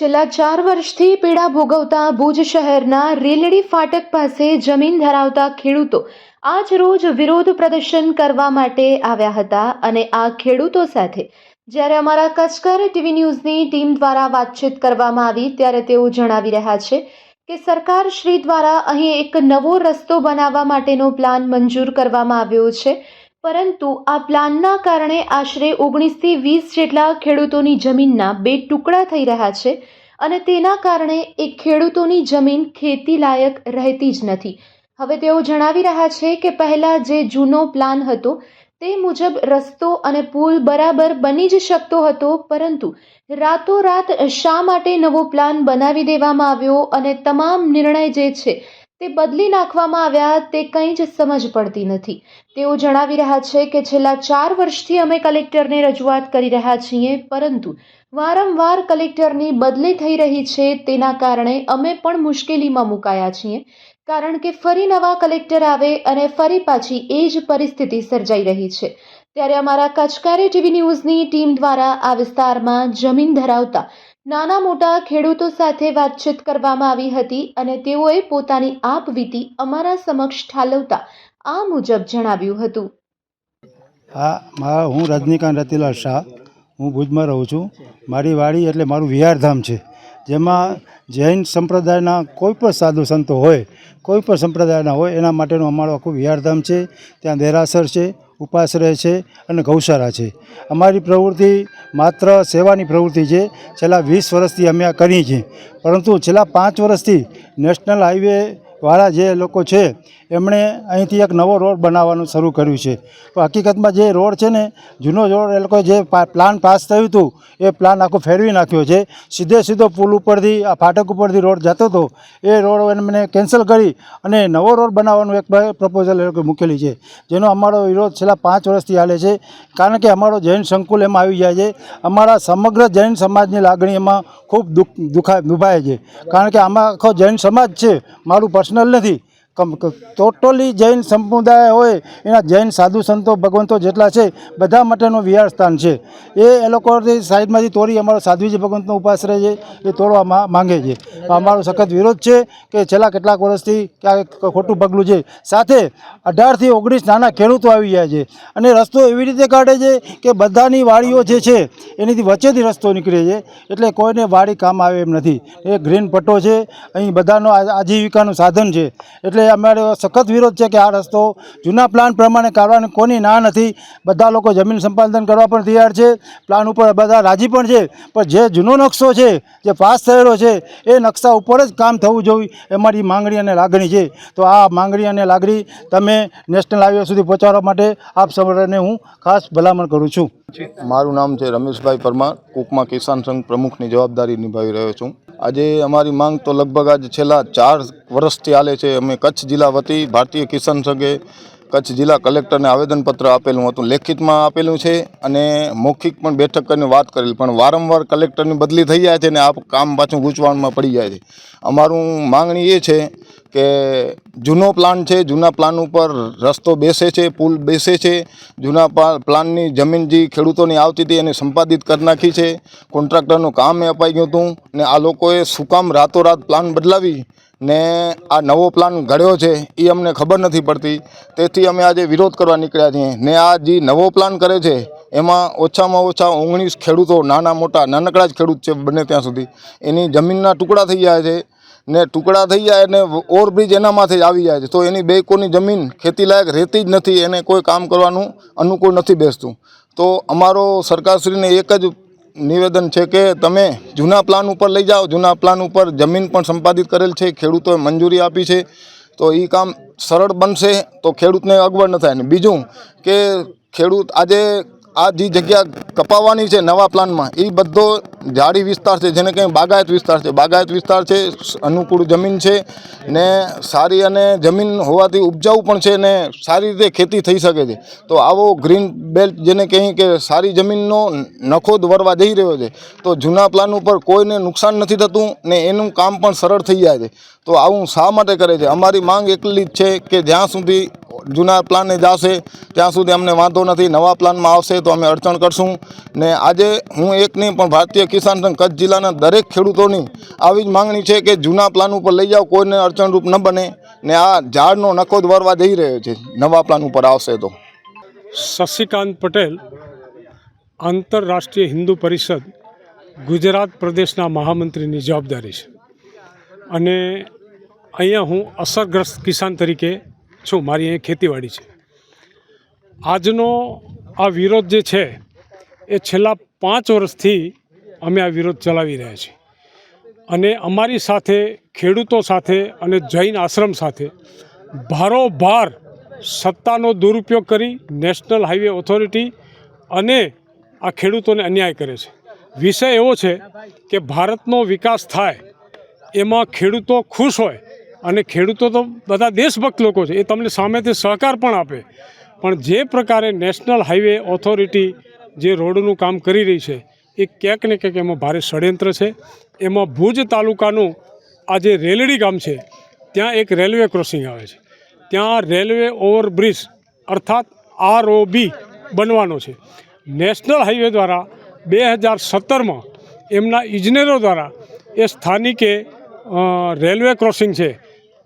છેલ્લા 4 વર્ષથી પીડા ભોગવતા ભુજ શહેરના રેલડી ફાટક પાસે જમીન ધરાવતા ખેડૂતો આજ રોજ વિરોધ પ્રદર્શન કરવા માટે આવ્યા હતા અને આ ખેડૂતો સાથે જ્યારે અમારા કચકર ટીવી ન્યૂઝની ટીમ દ્વારા વાતચીત કરવામાં આવી ત્યારે તેઓ જણાવી રહ્યા છે કે સરકાર શ્રી દ્વારા અહીં એક નવો રસ્તો બનાવવા માટેનો પ્લાન મંજૂર કરવામાં આવ્યો છે, પરંતુ આ પ્લાનના કારણે આશરે 19 થી 20 જેટલા ખેડૂતોની જમીનના 2 ટુકડા થઈ રહ્યા છે અને તેના કારણે એ ખેડૂતોની જમીન ખેતી લાયક રહેતી જ નથી। હવે તેઓ જણાવી રહ્યા છે કે પહેલા જે જૂનો પ્લાન હતો તે મુજબ રસ્તો અને પુલ બરાબર બની જ શકતો હતો, પરંતુ રાતોરાત શા માટે નવો પ્લાન બનાવી દેવામાં આવ્યો અને તમામ નિર્ણય જે છે તે બદલી નાખવામાં આવ્યા તે કંઈ જ સમજ પડતી નથી। તેઓ જણાવી રહ્યા છે કે છેલ્લા 4 વર્ષથી અમે કલેક્ટરને રજૂઆત કરી રહ્યા છીએ, પરંતુ વારંવાર કલેક્ટરની બદલી થઈ રહી છે। તેના કારણે અમે પણ મુશ્કેલીમાં મુકાયા છીએ, કારણ કે ફરી નવા કલેક્ટર આવે અને ફરી પાછી એ જ પરિસ્થિતિ સર્જાઈ રહી છે। ત્યારે અમારા કચકારી ટીવી ન્યૂઝની ટીમ દ્વારા આ વિસ્તારમાં જમીન ધરાવતા નાના મોટા ખેડૂતો સાથે વાતચીત કરવામાં આવી હતી અને તેઓએ પોતાની આપવીતી અમારા સમક્ષ ઠાલવતા આ મુજબ જણાવ્યું હતું। હું રજનીકાંત રતિલાલ શાહ, હું ભુજમાં રહું છું। મારી વાડી એટલે મારું વિહારધામ છે, જેમાં જૈન સંપ્રદાયના કોઈ પણ સાધુ સંતો હોય, કોઈ પણ સંપ્રદાયના હોય, એના માટેનું અમારું આખું વિહારધામ છે। ત્યાં દેરાસર છે, ઉપાશ્રય છે અને ગૌશાળા છે। અમારી પ્રવૃત્તિ માત્ર સેવાની પ્રવૃત્તિ છે। છેલ્લા 20 વર્ષથી અમે આ કરીએ છીએ, પરંતુ છેલ્લા 5 વર્ષથી નેશનલ હાઈવેવાળા જે લોકો છે એમણે અહીંથી એક નવો રોડ બનાવવાનું શરૂ કર્યું છે। તો હકીકતમાં જે રોડ છે ને, જૂનો રોડ એ લોકોએ જે પ્લાન પાસ થયું હતું એ પ્લાન આખો ફેરવી નાખ્યો છે। સીધો પુલ ઉપરથી આ ફાટક ઉપરથી રોડ જતો હતો, એ રોડ એમને કેન્સલ કરી અને નવો રોડ બનાવવાનું એક પ્રપોઝલ એ લોકોએ મૂકેલી છે, જેનો અમારો વિરોધ છેલ્લા 5 વર્ષથી ચાલે છે। કારણ કે અમારો જૈન સંકુલ એમાં આવી જાય છે, અમારા સમગ્ર જૈન સમાજની લાગણી એમાં ખૂબ દુભાય છે। કારણ કે આમાં આખો જૈન સમાજ છે, મારું પર્સનલ નથી, ટોટલી જૈન સંપ્રદાય હોય એના જૈન સાધુ સંતો ભગવંતો જેટલા છે બધા માટેનું વિહાર સ્થાન છે। એ લોકોથી સાઈડમાંથી તોડી અમારો સાધ્વીજી ભગવંતનો ઉપાશ્રય છે એ તોડવા માંગે છે। અમારો સખત વિરોધ છે કે છેલ્લા કેટલાક વર્ષથી ક્યાંક ખોટું પગલું છે। સાથે 18 થી 19 નાના ખેડૂતો આવી જાય છે અને રસ્તો એવી રીતે કાઢે છે કે બધાની વાડીઓ જે છે એનીથી વચ્ચેથી રસ્તો નીકળે છે, એટલે કોઈને વાડી કામ આવે એમ નથી। એ ગ્રીન પટ્ટો છે, અહીં બધાનો આજીવિકાનું સાધન છે, એટલે અમારો સખત વિરોધ છે કે આ રસ્તો જૂના પ્લાન પ્રમાણે કાઢવાની કોની ના નથી। બધા લોકો જમીન સંપાદન કરવા પણ તૈયાર છે, પ્લાન ઉપર બધા રાજી પણ છે, પણ જે જૂનો નકશો છે, જે પાસ થયેલો છે, એ નકશા ઉપર જ કામ થવું જોઈએ એ મારી માંગણી અને લાગણી છે। તો આ માંગણી અને લાગણી તમે નેશનલ હાઈવે સુધી પહોંચાડવા માટે આપ સૌને હું ખાસ ભલામણ કરું છું। મારું નામ છે રમેશભાઈ પરમાર, કુકમા કિસાન સંઘ પ્રમુખની જવાબદારી નિભાવી રહ્યો છું। આજે અમારી માંગ તો લગભગ આજ છેલ્લા 4 વર્ષથી ચાલે છે। અમે કચ્છ જિલ્લા વતી ભારતીય કિસાન સંઘે કચ્છ જિલ્લા કલેક્ટરને આવેદનપત્ર આપેલું હતું, લેખિતમાં આપેલું છે અને મૌખિક પણ બેઠક કરીને વાત કરેલી, પણ વારંવાર કલેક્ટરની બદલી થઈ જાય છે અને આ કામ પાછું ગૂંચવણમાં પડી જાય છે। અમારું માંગણી એ છે કે જૂનો પ્લાન છે, જૂના પ્લાન ઉપર રસ્તો બેસે છે, પુલ બેસે છે, જૂના પ્લાનની જમીન જે ખેડૂતોની આવતી હતી એને સંપાદિત કરી નાખી છે, કોન્ટ્રાક્ટરનું કામ એ અપાઈ ગયું હતું ને આ લોકોએ શું કામ રાતોરાત પ્લાન બદલાવી ને આ નવો પ્લાન ઘડ્યો છે એ અમને ખબર નથી પડતી। તેથી અમે આજે વિરોધ કરવા નીકળ્યા છીએ ને આ જે નવો પ્લાન કરે છે એમાં ઓછામાં ઓછા 19 ખેડૂતો, નાના મોટા નાનકડા જ ખેડૂત છે બને ત્યાં સુધી, એની જમીનના ટુકડા થઈ જાય છે ને ટુકડા થઈ જાય ને ઓવરબ્રિજ એના માથે જ આવી જાય છે, તો એની બેકોની જમીન ખેતી લાયક રહેતી જ નથી, એને કોઈ કામ કરવાનું અનુકૂળ નથી બેસતું। તો અમારો સરકારશ્રીને એક જ નિવેદન છે કે તમે જૂના પ્લાન ઉપર લઈ જાઓ, જૂના પ્લાન ઉપર જમીન પણ સંપાદિત કરેલ છે, ખેડૂતોએ મંજૂરી આપી છે, તો એ કામ સરળ બનશે તો ખેડૂતને અગવડ ન થાય। ને બીજું કે ખેડૂત આજે આ જે જગ્યા કપાવવાની છે નવા પ્લાનમાં એ બધો ઝાડી વિસ્તાર છે, જેને કંઈ બાગાયત વિસ્તાર છે, બાગાયત વિસ્તાર છે, અનુકૂળ જમીન છે ને સારી અને જમીન હોવાથી ઉપજાઉ પણ છે ને સારી રીતે ખેતી થઈ શકે છે। તો આવો ગ્રીન બેલ્ટ જેને કહીએ કે સારી જમીનનો નખો વરવા જઈ રહ્યો છે, તો જૂના પ્લાન ઉપર કોઈને નુકસાન નથી થતું ને એનું કામ પણ સરળ થઈ જાય છે। તો આવું શા માટે કરે છે? અમારી માંગ એટલી જ છે કે જ્યાં સુધી જૂના પ્લાને જશે ત્યાં સુધી અમને વાંધો નથી, નવા પ્લાનમાં આવશે તો અમે અડચણ કરશું. ને આજે હું એક નહીં પણ ભારતીય કિસાન સંઘ કચ્છ જિલ્લાના દરેક ખેડૂતોની આવી જ માંગણી છે કે જૂના પ્લાન ઉપર લઈ જાઓ, કોઈને અડચણરૂપ ન બને. ને આ ઝાડનો નખોદ વરવા જઈ રહ્યો છે, નવા પ્લાન ઉપર આવશે તો. શશિકાંત પટેલ, આંતરરાષ્ટ્રીય હિન્દુ પરિષદ ગુજરાત પ્રદેશના મહામંત્રીની જવાબદારી છે અને અહીંયા હું અસરગ્રસ્ત કિસાન તરીકે છું. મારી અહીંયા ખેતીવાડી છે. આજનો આ વિરોધ જે છે એ છેલ્લા 5 વર્ષથી અમે આ વિરોધ ચલાવી રહ્યા છીએ અને અમારી સાથે, ખેડૂતો સાથે અને જૈન આશ્રમ સાથે ભારોભાર સત્તાનો દુરુપયોગ કરી નેશનલ હાઈવે ઓથોરિટી અને આ ખેડૂતોને અન્યાય કરે છે. વિષય એવો છે કે ભારતનો વિકાસ થાય એમાં ખેડૂતો ખુશ હોય અને ખેડૂતો તો બધા દેશભક્ત લોકો છે, એ તમને સામેથી સહકાર પણ આપે. પણ જે પ્રકારે નેશનલ હાઈવે ઓથોરિટી જે રોડનું કામ કરી રહી છે એ ક્યાંક ને ક્યાંક એમાં ભારે ષડયંત્ર છે. એમાં ભુજ તાલુકાનું આ જે રેલડી ગામ છે ત્યાં એક રેલવે ક્રોસિંગ આવે છે, ત્યાં રેલવે ઓવરબ્રિજ અર્થાત ROB બનવાનો છે. નેશનલ હાઈવે દ્વારા 2017માં એમના ઇજનેરો દ્વારા એ સ્થાનિકે રેલવે ક્રોસિંગ છે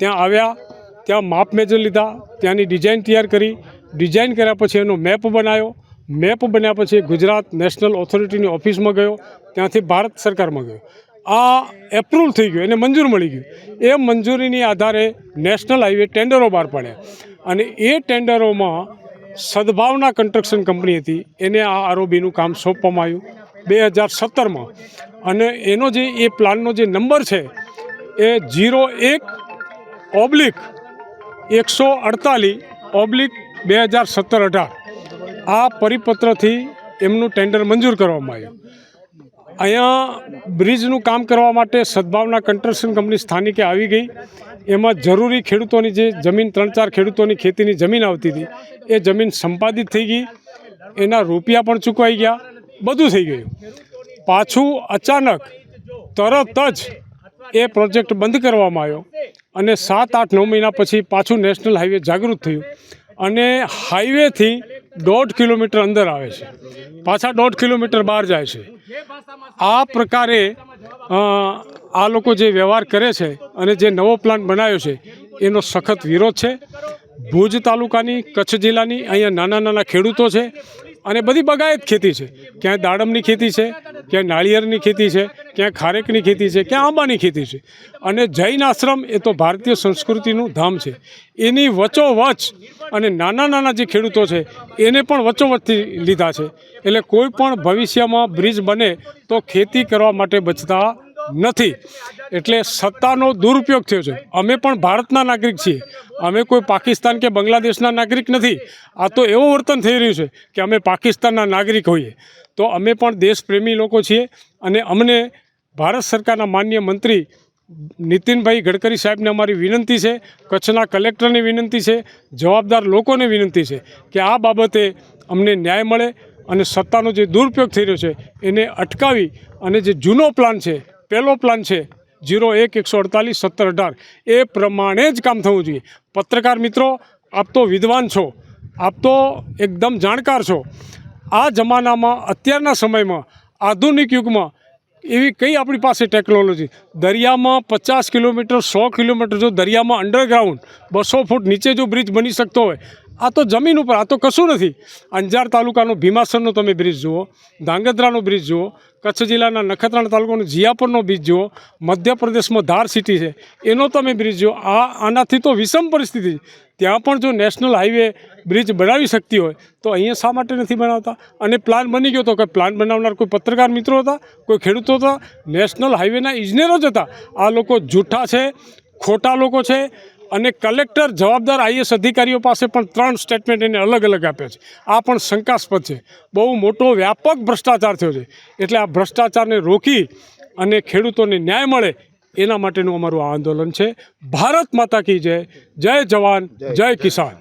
ત્યાં આવ્યા, ત્યાં માપ મેજર લીધા, ત્યાંની ડિઝાઇન તૈયાર કરી, ડિઝાઇન કર્યા પછી એનો મેપ બનાવ્યો. મેપ બન્યા પછી ગુજરાત નેશનલ ઓથોરિટીની ઓફિસમાં ગયો, ત્યાંથી ભારત સરકારમાં ગયો. આ એપ્રુવલ થઈ ગયું, એને મંજૂર મળી ગયું. એ મંજૂરીની આધારે નેશનલ હાઈવે ટેન્ડરો બહાર પાડ્યા અને એ ટેન્ડરોમાં સદભાવના કન્સ્ટ્રક્શન કંપની હતી, એને આ ROBનું કામ સોંપવામાં આવ્યું 2017માં. અને એનો જે એ પ્લાનનો જે નંબર છે એ 01/148/2017-18 આ પરિપત્રથી એમનું ટેન્ડર મંજૂર કરવામાં આવ્યું. અહીંયા બ્રિજનું કામ કરવા માટે સદભાવના કન્સ્ટ્રક્શન કંપની સ્થાનિકે આવી ગઈ. એમાં જરૂરી ખેડૂતોની જે જમીન 3-4 ખેડૂતોની ખેતીની જમીન આવતી હતી એ જમીન સંપાદિત થઈ ગઈ, એના રૂપિયા પણ ચૂકવાઈ ગયા, બધું થઈ ગયું. પાછું અચાનક તરત જ એ પ્રોજેક્ટ બંધ કરવામાં આવ્યો અને 7-8-9 મહિના પછી પાછું નેશનલ હાઈવે જાગૃત થયું અને હાઈવેથી 1.5 કિલોમીટર અંદર આવે છે, પાછા 1.5 કિલોમીટર બહાર જાય છે. આ પ્રકારે આ લોકો જે વ્યવહાર કરે છે અને જે નવો પ્લાન બનાવ્યો છે એનો સખત વિરોધ છે. ભુજ તાલુકાની, કચ્છ જિલ્લાની અહીંયા નાના નાના ખેડૂતો છે અને બધી બગાયત ખેતી છે. ક્યાંય દાડમની ખેતી છે, ક્યાંય નાળિયેરની ખેતી છે, ક્યાંય ખારેકની ખેતી છે, ક્યાં આંબાની ખેતી છે. અને જૈન આશ્રમ એ તો ભારતીય સંસ્કૃતિનું ધામ છે, એની વચ્ચોવચ્ચ અને નાના નાના જે ખેડૂતો છે એને પણ વચ્ચોવચ્ચથી લીધા છે. એટલે કોઈ પણ ભવિષ્યમાં બ્રિજ બને તો ખેતી કરવા માટે બચતા નથી. એટલે સત્તાનો દુરુપયોગ થયો છે. અમે પણ ભારતના નાગરિક છીએ, અમે કોઈ પાકિસ્તાન કે બાંગ્લાદેશના નાગરિક નથી. આ તો એવું વર્તન થઈ રહ્યું છે કે અમે પાકિસ્તાનના નાગરિક હોઈએ. તો અમે પણ દેશપ્રેમી લોકો છીએ અને અમને ભારત સરકારના માનનીય મંત્રી નીતિનભાઈ ગડકરી સાહેબને અમારી વિનંતી છે, કચ્છના કલેક્ટરની વિનંતી છે, જવાબદાર લોકોને વિનંતી છે કે આ બાબતે અમને ન્યાય મળે અને સત્તાનો જે દુરુપયોગ થઈ રહ્યો છે એને અટકાવી અને જે જૂનો પ્લાન છે, પહેલો પ્લાન છે 01/148/17-18 એ પ્રમાણે જ કામ થવું જોઈએ. પત્રકાર મિત્રો, આપ તો વિદ્વાન છો, આપ તો એકદમ જાણકાર છો. આ જમાનામાં, અત્યારના સમયમાં, આધુનિક યુગમાં એવી કઈ આપણી પાસે ટેકનોલોજી? દરિયામાં 50 કિલોમીટર 100 કિલોમીટર જો દરિયામાં અંડરગ્રાઉન્ડ 200 ફૂટ નીચે જો બ્રિજ બની શકતો હોય, આ તો જમીન ઉપર, આ તો કશું નથી. અંજાર તાલુકાનો ભીમાસરનો તમે બ્રિજ જુઓ, ધાંગધ્રાનો બ્રિજ જુઓ, કચ્છ જિલ્લાના નખત્રાણા તાલુકાનો જીયાપુરનો બ્રિજ જુઓ, મધ્યપ્રદેશમાં ધાર સિટી છે એનો તમે બ્રિજ જુઓ. આનાથી તો વિષમ પરિસ્થિતિ છે. ત્યાં પણ જો નેશનલ હાઈવે બ્રિજ બનાવી શકતી હોય તો અહીંયા શા માટે નથી બનાવતા? અને પ્લાન બની ગયો તો કે પ્લાન બનાવનાર કોઈ પત્રકાર મિત્રો હતા, કોઈ ખેડૂતો હતા, નેશનલ હાઈવેના ઇજનેરો જ હતા. આ લોકો જૂઠા છે, ખોટા લોકો છે. અને કલેક્ટર, જવાબદાર IAS અધિકારીઓ પાસે પણ 3 સ્ટેટમેન્ટ એને અલગ અલગ આપ્યા છે. આ પણ શંકાસ્પદ છે. બહુ મોટો વ્યાપક ભ્રષ્ટાચાર થયો છે. એટલે આ ભ્રષ્ટાચારને રોકી અને ખેડૂતોને ન્યાય મળે એના માટેનું અમારું આ આંદોલન છે. ભારત માતા કી જય. જય જવાન, જય કિસાન.